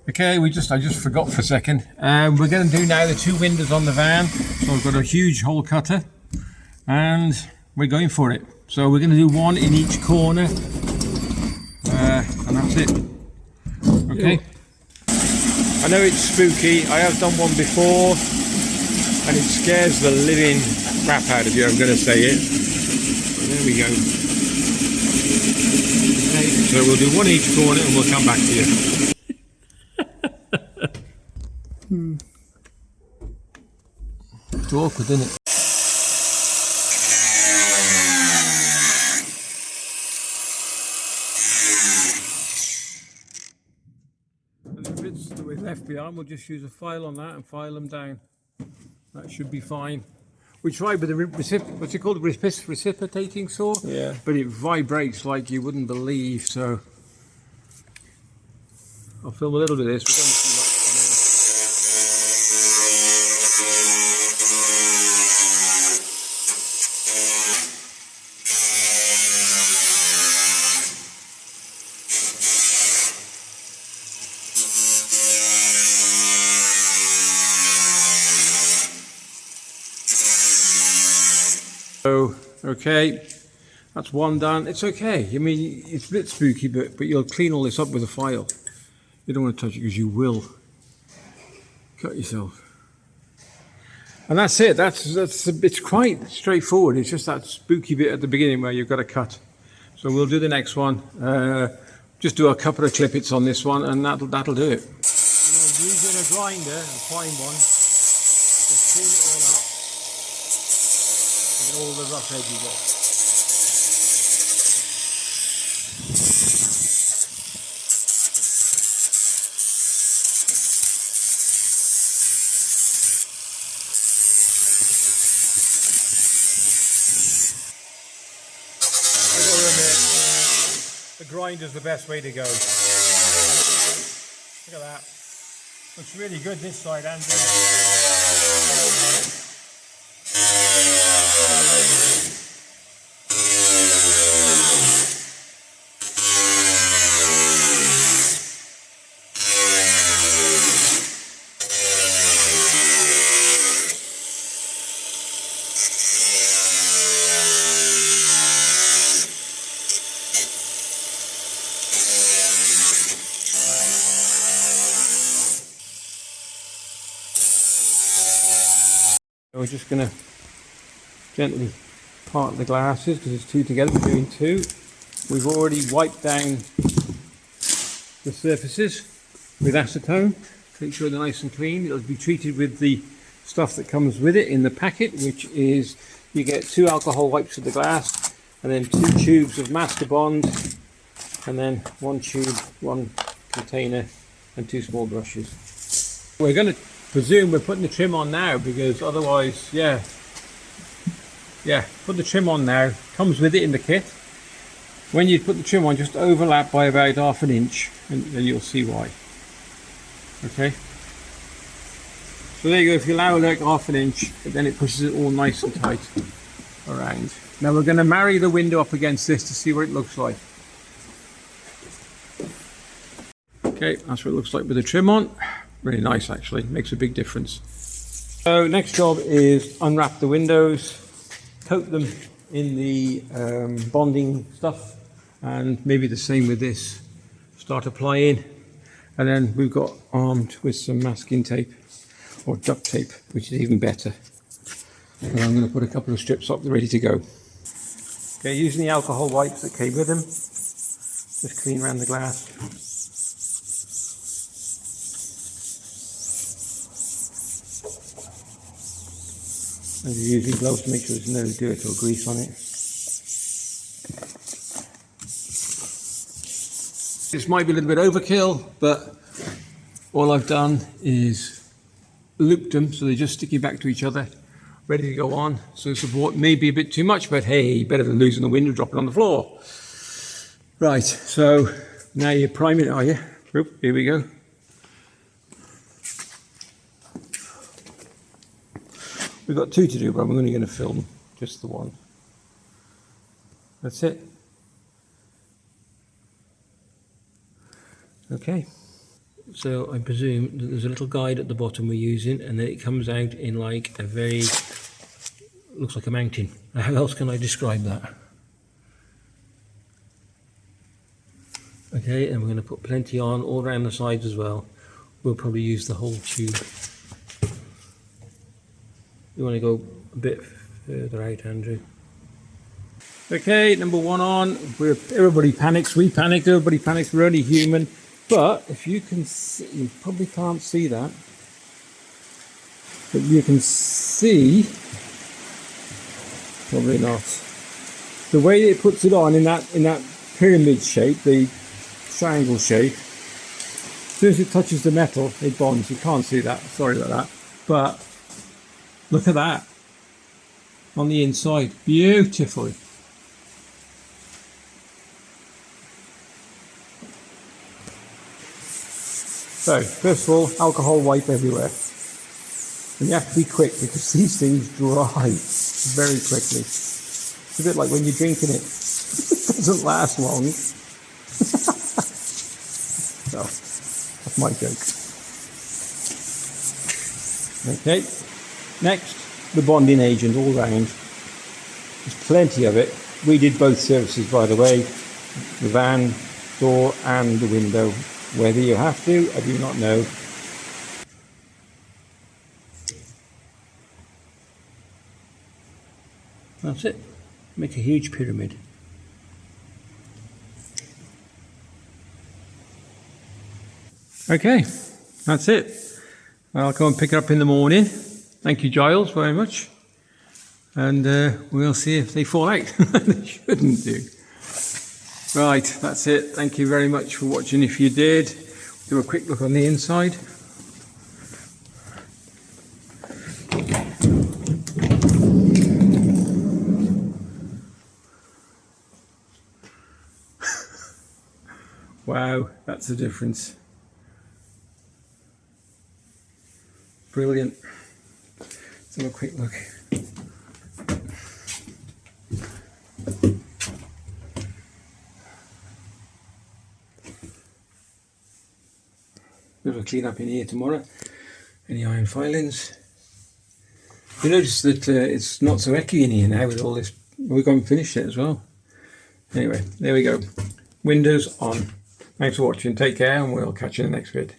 Okay, I just forgot for a second. We're going to do now the two windows on the van. So I've got a huge hole cutter and we're going for it. So we're going to do one in each corner and that's it. Okay. I know it's spooky. I have done one before and it scares the living crap out of you, I'm going to say it. There we go. Okay, so we'll do one in each corner and we'll come back to you. It's awkward, isn't it? And the bits that we left behind, we'll just use a file on that and file them down. That should be fine. We tried with the what's it called, reciprocating saw? Yeah. But it vibrates like you wouldn't believe. So I'll film a little bit of this. We don't see much. So, okay, that's one done. It's okay. I mean, it's a bit spooky, but you'll clean all this up with a file. You don't want to touch it because you will cut yourself. And that's it. It's quite straightforward. It's just that spooky bit at the beginning where you've got to cut. So we'll do the next one. Just do a couple of clippets on this one, and that'll do it. Using a grinder, a fine one, just clean it all up. Get all the rough edges off. I gotta admit, the grinder's the best way to go. Look at that. Looks really good this side, Andrew. So we're just going to gently part the glasses because it's two together, we're doing two. We've already wiped down the surfaces with acetone, make sure they're nice and clean. It'll be treated with the stuff that comes with it in the packet, which is you get 2 alcohol wipes of the glass and then 2 tubes of Masterbond and then 1 tube, 1 container and 2 small brushes. We're going to presume we're putting the trim on now because otherwise, yeah, put the trim on now. Comes with it in the kit. When you put the trim on, just overlap by about ½ inch and you'll see why. Okay. So there you go. If you allow like ½ inch, then it pushes it all nice and tight around. Now we're going to marry the window up against this to see what it looks like. Okay, that's what it looks like with the trim on. Really nice, actually. Makes a big difference. So next job is unwrap the windows, coat them in the bonding stuff, and maybe the same with this. Start applying, and then we've got armed with some masking tape or duct tape, which is even better. And I'm going to put a couple of strips up ready to go. Okay, using the alcohol wipes that came with them, just clean around the glass. And you're using gloves to make sure there's no dirt or grease on it. This might be a little bit overkill, but all I've done is looped them so they're just sticking back to each other, ready to go on. So support may be a bit too much, but hey, better than losing the window, dropping on the floor. Right, so now you're priming it, are you? Oop, here we go. We've got 2 to do, but I'm only going to film just the one. That's it. Okay. So I presume that there's a little guide at the bottom we're using, and then it comes out in like a very, looks like a mountain. How else can I describe that? Okay, and we're going to put plenty on all around the sides as well. We'll probably use the whole tube. You want to go a bit further out, Andrew. Okay, number one on. Everybody panics, we panic, everybody panics, we're only human. But if you can see, you probably can't see that, but you can see, probably not, the way it puts it on in that pyramid shape, the triangle shape. As soon as it touches the metal, it bonds. You can't see that, sorry about that. But look at that on the inside, beautiful. So, first of all, alcohol wipe everywhere. And you have to be quick because these things dry very quickly. It's a bit like when you're drinking it. It doesn't last long. So, that's my joke. Okay, next, the bonding agent all round. There's plenty of it. We did both surfaces, by the way, the van door and the window. Whether you have to, I do not know. That's it. Make a huge pyramid. Okay, that's it. I'll go and pick it up in the morning. Thank you, Giles, very much. And we'll see if they fall out. They shouldn't do. Right, that's it. Thank you very much for watching. If you did, do a quick look on the inside. Wow, that's the difference. Brilliant. Let's have a quick look. Bit of a clean up in here tomorrow. Any iron filings. You notice that it's not so echoey in here now with all this. We're going to finish it as well. Anyway, there we go. Windows on. Thanks for watching. Take care, and we'll catch you in the next vid.